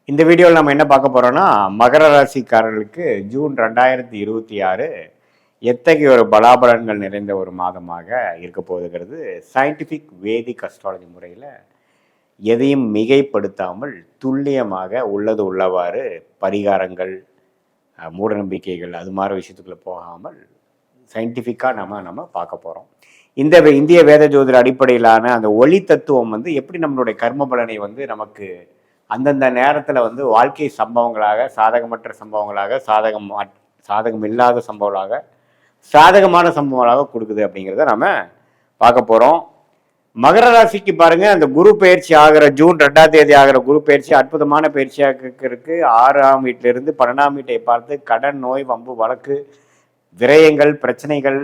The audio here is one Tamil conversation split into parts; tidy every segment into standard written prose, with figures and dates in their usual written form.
இந்த வீடியோவில் நம்ம என்ன பார்க்க போறோம்னா மகர ராசிக்காரர்களுக்கு ஜூன் 2026 எத்தகைய ஒரு பலாபலன்கள் நிறைந்த ஒரு மாதமாக இருக்க போகுதுங்கிறது சயின்டிஃபிக் வேதிக் அஸ்ட்ராலஜி முறையில் எதையும் மிகைப்படுத்தாமல் துல்லியமாக உள்ளது உள்ளவாறு பரிகாரங்கள் மூடநம்பிக்கைகள் அது மாதிரி விஷயத்துக்குள்ள போகாமல் சயின்டிஃபிக்காக நம்ம பார்க்க போகிறோம். இந்த இந்திய வேத ஜோதிட அடிப்படையிலான அந்த ஒளி தத்துவம் எப்படி நம்மளுடைய கர்ம பலனை நமக்கு அந்தந்த நேரத்தில் வாழ்க்கை சம்பவங்களாக சாதகமற்ற சம்பவங்களாக சாதகம் இல்லாத சம்பவங்களாக சாதகமான சம்பவங்களாக கொடுக்குது அப்படிங்கிறத நம்ம பார்க்க போகிறோம். மகர ராசிக்கு பாருங்க, அந்த குரு பயிற்சி ஆகிற ஜூன் 2ஆம் தேதி ஆகிற குரு பயிற்சி அற்புதமான பயிற்சியாக இருக்கு. 6ஆம் வீட்டிலிருந்து 12ஆம் வீட்டை பார்த்து கடன், நோய், வம்பு, வழக்கு, விரயங்கள், பிரச்சனைகள்,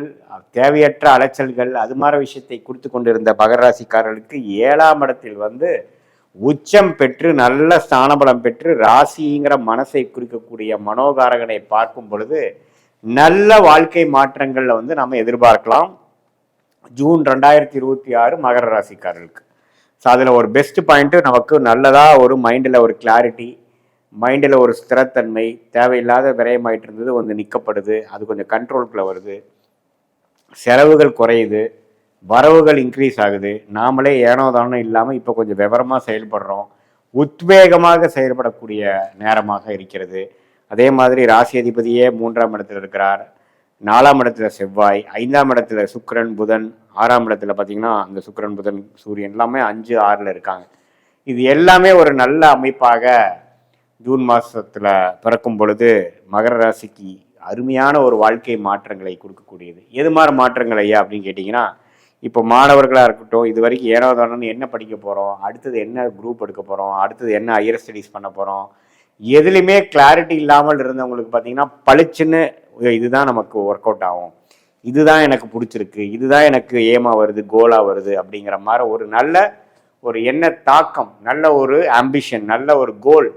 தேவையற்ற அலைச்சல்கள் அது மாதிரி விஷயத்தை கொடுத்து கொண்டிருந்த மகர ராசிக்காரர்களுக்கு 7ஆம் இடத்தில் உச்சம் பெற்று நல்ல ஸ்தானபலம் பெற்று ராசிங்கிற மனசை குறிக்கக்கூடிய மனோகாரகனை பார்க்கும் பொழுது நல்ல வாழ்க்கை மாற்றங்கள்ல நம்ம எதிர்பார்க்கலாம். ஜூன் 2026 மகர ராசிக்காரர்களுக்கு அதில் ஒரு பெஸ்ட் பாயிண்ட் நமக்கு நல்லதா ஒரு மைண்டில் ஒரு கிளாரிட்டி, மைண்டில் ஒரு ஸ்திரத்தன்மை, தேவையில்லாத விரயமாயிட்டு இருந்தது நிற்கப்படுது, அது கொஞ்சம் கண்ட்ரோலுக்குள்ள வருது, செலவுகள் குறையுது, வரவுகள் இன்க்ரீஸ் ஆகுது, நாமளே ஏனோதானோ இல்லாமல் இப்போ கொஞ்சம் விவரமாக செயல்படுறோம், உத்வேகமாக செயல்படக்கூடிய நேரமாக இருக்கிறது. அதே மாதிரி ராசி அதிபதியே 3ஆம் இடத்துல இருக்கிறார், 4ஆம் இடத்துல செவ்வாய், 5ஆம் இடத்துல சுக்கிரன், புதன், 6ஆம் இடத்துல பார்த்தீங்கன்னா அந்த சுக்கிரன், புதன், சூரியன் எல்லாமே 5, 6ல் இருக்காங்க. இது எல்லாமே ஒரு நல்ல அமைப்பாக ஜூன் மாதத்தில் பிறக்கும் பொழுது மகர ராசிக்கு அருமையான ஒரு வாழ்க்கை மாற்றங்களை கொடுக்கக்கூடியது. எது மாதிரி மாற்றங்கள் ஐயா அப்படின்னு கேட்டிங்கன்னா, இப்போ மாணவர்களாக இருக்கட்டும், இது வரைக்கும் ஏனோதானோன்னு என்ன படிக்க போகிறோம், அடுத்தது என்ன குரூப் எடுக்க போகிறோம், அடுத்தது என்ன ஹையர் ஸ்டடீஸ் பண்ண போகிறோம், எதுலையுமே கிளாரிட்டி இல்லாமல் இருந்தவங்களுக்கு பார்த்தீங்கன்னா பளிச்சுன்னு இதுதான் நமக்கு ஒர்க் அவுட் ஆகும், இதுதான் எனக்கு பிடிச்சிருக்கு, இதுதான் எனக்கு ஏமா வருது, கோலாக வருது அப்படிங்கிற மாதிரி ஒரு நல்ல ஒரு எண்ண தாக்கம், நல்ல ஒரு ஆம்பிஷன், நல்ல ஒரு கோல்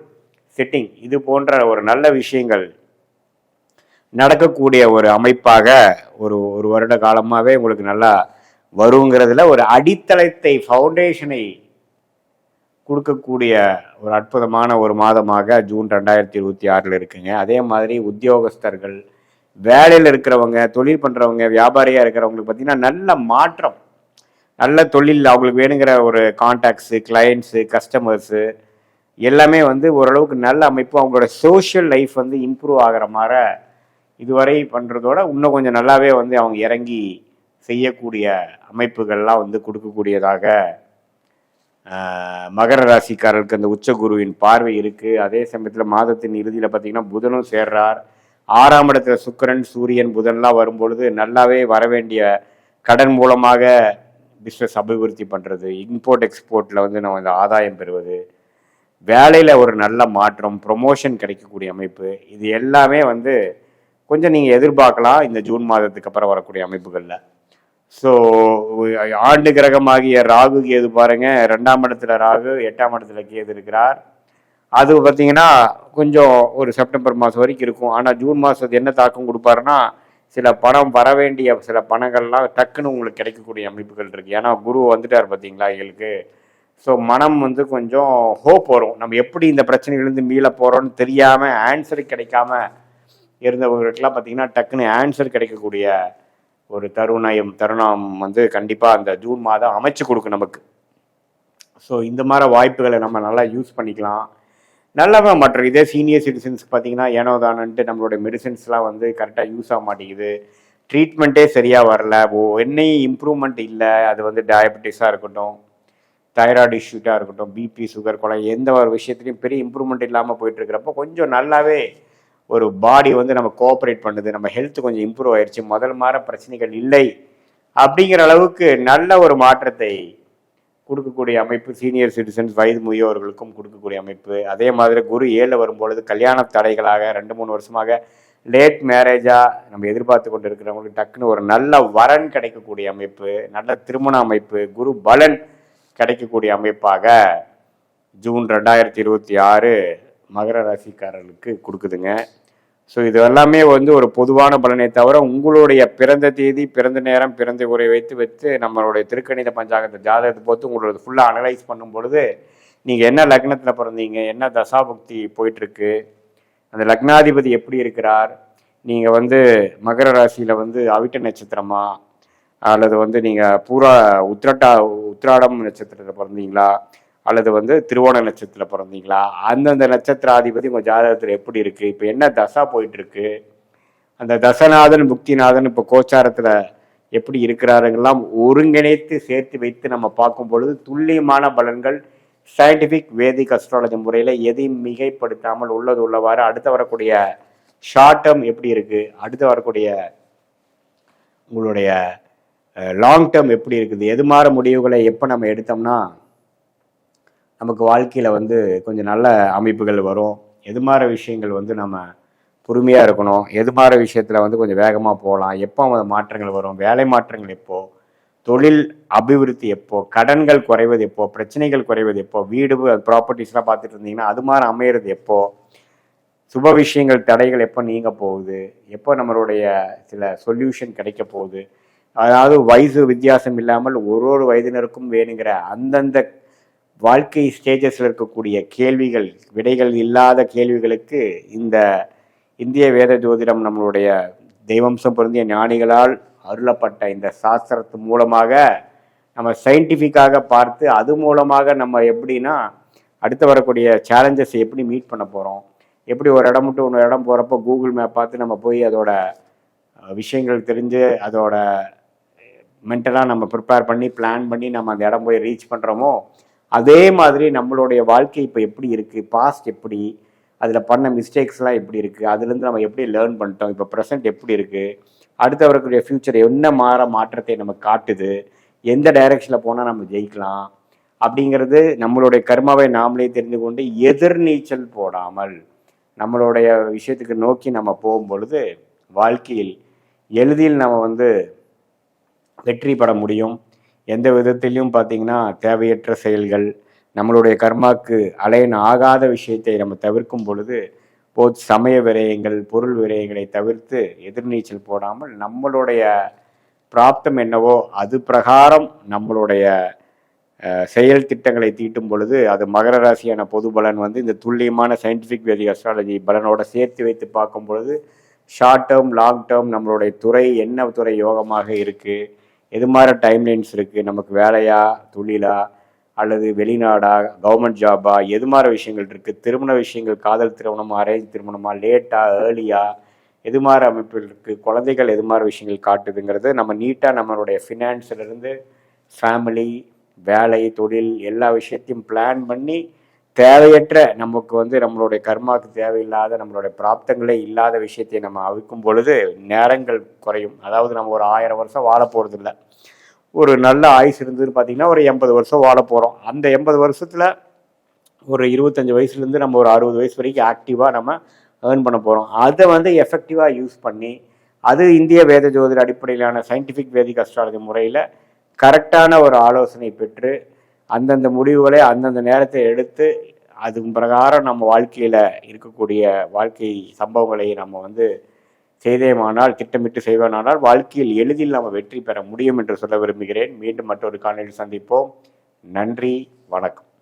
செட்டிங், இது போன்ற ஒரு நல்ல விஷயங்கள் நடக்கக்கூடிய ஒரு அமைப்பாக ஒரு வருட காலமாகவே உங்களுக்கு நல்லா வருங்கிறதுல ஒரு அடித்தளத்தை, ஃபவுண்டேஷனை கொடுக்கக்கூடிய ஒரு அற்புதமான ஒரு மாதமாக ஜூன் 2026 இருக்குங்க. அதே மாதிரி உத்தியோகஸ்தர்கள், வேலையில் இருக்கிறவங்க, தொழில் பண்ணுறவங்க, வியாபாரியாக இருக்கிறவங்களுக்கு பார்த்தீங்கன்னா நல்ல மாற்றம், நல்ல தொழில், அவங்களுக்கு வேணுங்கிற ஒரு கான்டாக்ட்ஸு, கிளைண்ட்ஸு, கஸ்டமர்ஸு எல்லாமே ஓரளவுக்கு நல்ல அமைப்பு, அவங்களோட சோஷியல் லைஃப் இம்ப்ரூவ் ஆகிற மாதிரி இதுவரை பண்ணுறதோட இன்னும் கொஞ்சம் நல்லாவே அவங்க இறங்கி செய்யக்கூடிய அமைப்புகள்லாம் கொடுக்கக்கூடியதாக மகர ராசிக்காரருக்கு அந்த உச்சகுருவின் பார்வை இருக்குது. அதே சமயத்தில் மாதத்தின் இறுதியில் பார்த்தீங்கன்னா புதனும் சேர்றார். 6ஆம் இடத்துல சுக்கிரன், சூரியன், புதன்லாம் வரும்பொழுது நல்லாவே வரவேண்டிய கடன் மூலமாக பிஸ்னஸ் அபிவிருத்தி பண்ணுறது, இம்போர்ட் எக்ஸ்போர்ட்டில் நம்ம ஆதாயம் பெறுவது, வேலையில் ஒரு நல்ல மாற்றம், ப்ரொமோஷன் கிடைக்கக்கூடிய அமைப்பு, இது எல்லாமே கொஞ்சம் நீங்கள் எதிர்பார்க்கலாம் இந்த ஜூன் மாதத்துக்கு அப்புறம் வரக்கூடிய அமைப்புகளில். ஸோ ஆண்டு கிரகமாகிய ராகு கேது பாருங்க, 2ஆம் இடத்துல ராகு, 8ஆம் இடத்துல கேது இருக்கிறார். அது பார்த்தீங்கன்னா கொஞ்சம் ஒரு செப்டம்பர் மாதம் வரைக்கும் இருக்கும். ஆனால் ஜூன் மாதம் என்ன தாக்கம் கொடுப்பாருன்னா, சில பணம் வர வேண்டிய சில பணங்கள்லாம் டக்குன்னு உங்களுக்கு கிடைக்கக்கூடிய அமைப்புகள் இருக்குது. ஏன்னா குரு வந்துட்டார் பார்த்தீங்களா எங்களுக்கு. ஸோ மனம் கொஞ்சம் ஹோப் வரும், நம்ம எப்படி இந்த பிரச்சனைகள்லேருந்து மீள போகிறோன்னு தெரியாமல் ஆன்சர் கிடைக்காம இருந்தவங்களுக்கெல்லாம் பார்த்தீங்கன்னா டக்குன்னு ஆன்சர் கிடைக்கக்கூடிய ஒரு தருணம் கண்டிப்பாக அந்த ஜூன் மாதம் அமைச்சு கொடுக்கும் நமக்கு. ஸோ இந்த மாதிரி வாய்ப்புகளை நம்ம நல்லா யூஸ் பண்ணிக்கலாம். நல்லாவே மற்ற இதே சீனியர் சிட்டிசன்ஸ்க்கு பார்த்தீங்கன்னா ஏனோதானன்ட்டு நம்மளுடைய மெடிசன்ஸ்லாம் கரெக்டாக யூஸ் ஆக மாட்டேங்குது, ட்ரீட்மெண்ட்டே சரியாக வரல, என்னையும் இம்ப்ரூவ்மெண்ட் இல்லை, அது டயபெட்டிஸாக இருக்கட்டும், தைராய்டு இஷ்யூட்டாக இருக்கட்டும், பிபி, சுகர், கொலை, எந்த ஒரு விஷயத்துலையும் பெரிய இம்ப்ரூவ்மெண்ட் இல்லாமல் போயிட்டுருக்கிறப்போ கொஞ்சம் நல்லாவே ஒரு பாடி நம்ம கோஆப்ரேட் பண்ணுது, நம்ம ஹெல்த் கொஞ்சம் இம்ப்ரூவ் ஆயிடுச்சு, முதல் மாதிரி பிரச்சனைகள் இல்லை அப்படிங்கிற அளவுக்கு நல்ல ஒரு மாற்றத்தை கொடுக்கக்கூடிய அமைப்பு சீனியர் சிட்டிசன்ஸ், வயது முதியோர்களுக்கும் கொடுக்கக்கூடிய அமைப்பு. அதே மாதிரி குரு 7 வரும்பொழுது கல்யாண தடைகளாக 2-3 வருஷமாக லேட் மேரேஜாக நம்ம எதிர்பார்த்து கொண்டு இருக்கிறவங்களுக்கு டக்குன்னு ஒரு நல்ல வரன் கிடைக்கக்கூடிய அமைப்பு, நல்ல திருமண அமைப்பு, குரு பலன் கிடைக்கக்கூடிய அமைப்பாக ஜூன் 2026 மகர ராசிக்காரர்களுக்கு கொடுக்குதுங்க. ஸோ இது எல்லாமே ஒரு பொதுவான பலனை தவிர உங்களுடைய பிறந்த தேதி, பிறந்த நேரம், பிறந்த உரை வைத்து நம்மளுடைய திருக்கணித பஞ்சாங்கத்தை ஜாதகத்தை பொறுத்து உங்களோட ஃபுல்லாக அனலைஸ் பண்ணும் பொழுது நீங்கள் என்ன லக்னத்தில் பிறந்தீங்க, என்ன தசாபுக்தி போயிட்டுருக்கு, அந்த லக்னாதிபதி எப்படி இருக்கிறார், நீங்கள் வந்து மகர ராசியில் வந்து அவிட்ட நட்சத்திரமா அல்லது வந்து நீங்கள் பூரா உத்திராடம் நட்சத்திரத்தில் பிறந்தீங்களா அல்லது வந்து திருவோண நட்சத்திரத்தில் பிறந்தீங்களா, அந்தந்த நட்சத்திராதிபதி உங்கள் ஜாதகத்தில் எப்படி இருக்குது, இப்போ என்ன தசா போயிட்டுருக்கு, அந்த தசநாதன் புக்திநாதன் இப்போ கோச்சாரத்தில் எப்படி இருக்கிறாருங்கெல்லாம் ஒருங்கிணைத்து சேர்த்து வைத்து நம்ம பார்க்கும் பொழுது துல்லியமான பலன்கள் சயின்டிஃபிக் வேதிக் அஸ்ட்ராலஜி முறையில் எதையும் மிகைப்படுத்தாமல் உள்ளது உள்ளவாறு அடுத்து வரக்கூடிய ஷார்ட் டேர்ம் எப்படி இருக்குது, அடுத்து வரக்கூடிய உங்களுடைய லாங் டேர்ம் எப்படி இருக்குது, எது மாற முடிவுகளை எப்போ நம்ம எடுத்தோம்னா நமக்கு வாழ்க்கையில் வந்து கொஞ்சம் நல்ல அமைப்புகள் வரும், எது மாற விஷயங்கள் வந்து நம்ம பொறுமையாக இருக்கணும், எது மாற விஷயத்தில் வந்து கொஞ்சம் வேகமாக போகலாம், எப்போ மாற்றங்கள் வரும், வேலை மாற்றங்கள் எப்போ, தொழில் அபிவிருத்தி எப்போ, கடன்கள் குறைவது எப்போ, பிரச்சனைகள் குறைவது எப்போ, வீடு ப்ராப்பர்ட்டிஸ்லாம் பார்த்துட்டு இருந்தீங்கன்னா அது மாதிரி அமையிறது எப்போ, சுப விஷயங்கள் தடைகள் எப்போ நீங்க போகுது, எப்போ நம்மளுடைய சில சொல்யூஷன் கிடைக்க போகுது, அதாவது வயசு வித்தியாசம் இல்லாமல் ஒரு வயதினருக்கும் வேணுங்கிற அந்தந்த வாழ்க்கை ஸ்டேஜஸில் இருக்கக்கூடிய கேள்விகள் விடைகள் இல்லாத கேள்விகளுக்கு இந்த இந்திய வேத ஜோதிடம் நம்மளுடைய தெய்வம்சம் பொருந்திய ஞானிகளால் அருளப்பட்ட இந்த சாஸ்திரத்து மூலமாக நம்ம சயின்டிஃபிக்காக பார்த்து அது மூலமாக நம்ம எப்படின்னா அடுத்து வரக்கூடிய சேலஞ்சஸ் எப்படி மீட் பண்ண போகிறோம், எப்படி ஒரு இடம் விட்டு இன்னொரு இடம் போகிறப்போ கூகுள் மேப் பார்த்து நம்ம போய் அதோட விஷயங்கள் தெரிஞ்சு அதோட மென்டலாக நம்ம ப்ரிப்பேர் பண்ணி பிளான் பண்ணி நம்ம அந்த இடம் போய் ரீச் பண்ணுறோமோ அதே மாதிரி நம்மளுடைய வாழ்க்கை இப்போ எப்படி இருக்குது, பாஸ்ட் எப்படி, அதில் பண்ண மிஸ்டேக்ஸ்லாம் எப்படி இருக்குது, அதுலேருந்து நம்ம எப்படி லேர்ன் பண்ணிட்டோம், இப்போ ப்ரெசென்ட் எப்படி இருக்குது, அடுத்து வரக்கூடிய ஃப்யூச்சர் என்ன மாற்றத்தை நம்ம காட்டுது, எந்த டைரக்ஷனில் போனால் நம்ம ஜெயிக்கலாம் அப்படிங்கிறது நம்மளுடைய கர்மாவை நாமளே தெரிந்து கொண்டு எதிர்நீச்சல் போடாமல் நம்மளுடைய விஷயத்துக்கு நோக்கி நம்ம போகும் பொழுது வாழ்க்கையில் எளிதில் நம்ம வந்து வெற்றி பெற முடியும். எந்த விதத்திலையும் பார்த்தீங்கன்னா தேவையற்ற செயல்கள் நம்மளுடைய கர்மாக்கு அலைன் ஆகாத விஷயத்தை நம்ம தவிர்க்கும் பொழுது சமய விரயங்கள் பொருள் விரயங்களை தவிர்த்து எதிர்நீச்சல் போடாமல் நம்மளுடைய பிராப்தம் என்னவோ அது பிரகாரம் நம்மளுடைய செயல் திட்டங்களை தீட்டும் பொழுது அது மகர ராசியான பொது பலன் வந்து இந்த துல்லியமான சயின்டிஃபிக் வேதிக் அஸ்ட்ராலஜி பலனோட சேர்த்து வைத்து பார்க்கும் பொழுது ஷார்ட் டேர்ம் லாங் டேர்ம் நம்மளுடைய துறை என்ன துறை யோகமாக இருக்குது, எது மாதிரி டைம்லைன்ஸ் இருக்குது, நமக்கு வேலையா தொழிலா அல்லது வெளிநாடா கவர்மெண்ட் ஜாபா, எது மாதிரி விஷயங்கள் இருக்குது, திருமண விஷயங்கள் காதல் திருமணமா அரேஞ்ச் திருமணமா லேட்டா ஏர்லியா, எது மாதிரி அமைப்பில் இருக்குது, குழந்தைகள் எது மாதிரி விஷயங்கள் காட்டுதுங்கிறது நம்ம நீட்டாக நம்மளுடைய ஃபினான்ஸ்லேருந்து ஃபேமிலி வேலை தொழில் எல்லா விஷயத்தையும் பிளான் பண்ணி தேவையற்ற நமக்கு வந்து நம்மளுடைய கர்மாவுக்கு தேவையில்லாத நம்மளுடைய பிராப்தங்களே இல்லாத விஷயத்தை நம்ம அவிக்கும் பொழுது நேரங்கள் குறையும். அதாவது நம்ம ஒரு 1000 வருஷம் வாழ போகிறது இல்லை, ஒரு நல்ல ஆயுசு இருந்ததுன்னு பார்த்தீங்கன்னா ஒரு 80 வருஷம் வாழ போகிறோம். அந்த 80 வருஷத்தில் ஒரு 25 வயசுலேருந்து நம்ம ஒரு 60 வயசு வரைக்கும் ஆக்டிவாக நம்ம ஏர்ன் பண்ண போகிறோம். அதை வந்து எஃபெக்டிவாக யூஸ் பண்ணி அது இந்திய வேத ஜோதிட அடிப்படையிலான சயின்டிஃபிக் வேதிக் அஸ்ட்ராலஜி முறையில் கரெக்டான ஒரு ஆலோசனை பெற்று அந்தந்த முடிவுகளை அந்தந்த நேரத்தை எடுத்து அது பிரகாரம் நம்ம வாழ்க்கையில் இருக்கக்கூடிய வாழ்க்கை சம்பவங்களை நம்ம வந்து செய்தேமானால் திட்டமிட்டு செய்வானால் வாழ்க்கையில் எளிதில் நம்ம வெற்றி பெற முடியும் என்று சொல்ல விரும்புகிறேன். மீண்டும் மற்றொரு காணொளியில் சந்திப்போம். நன்றி, வணக்கம்.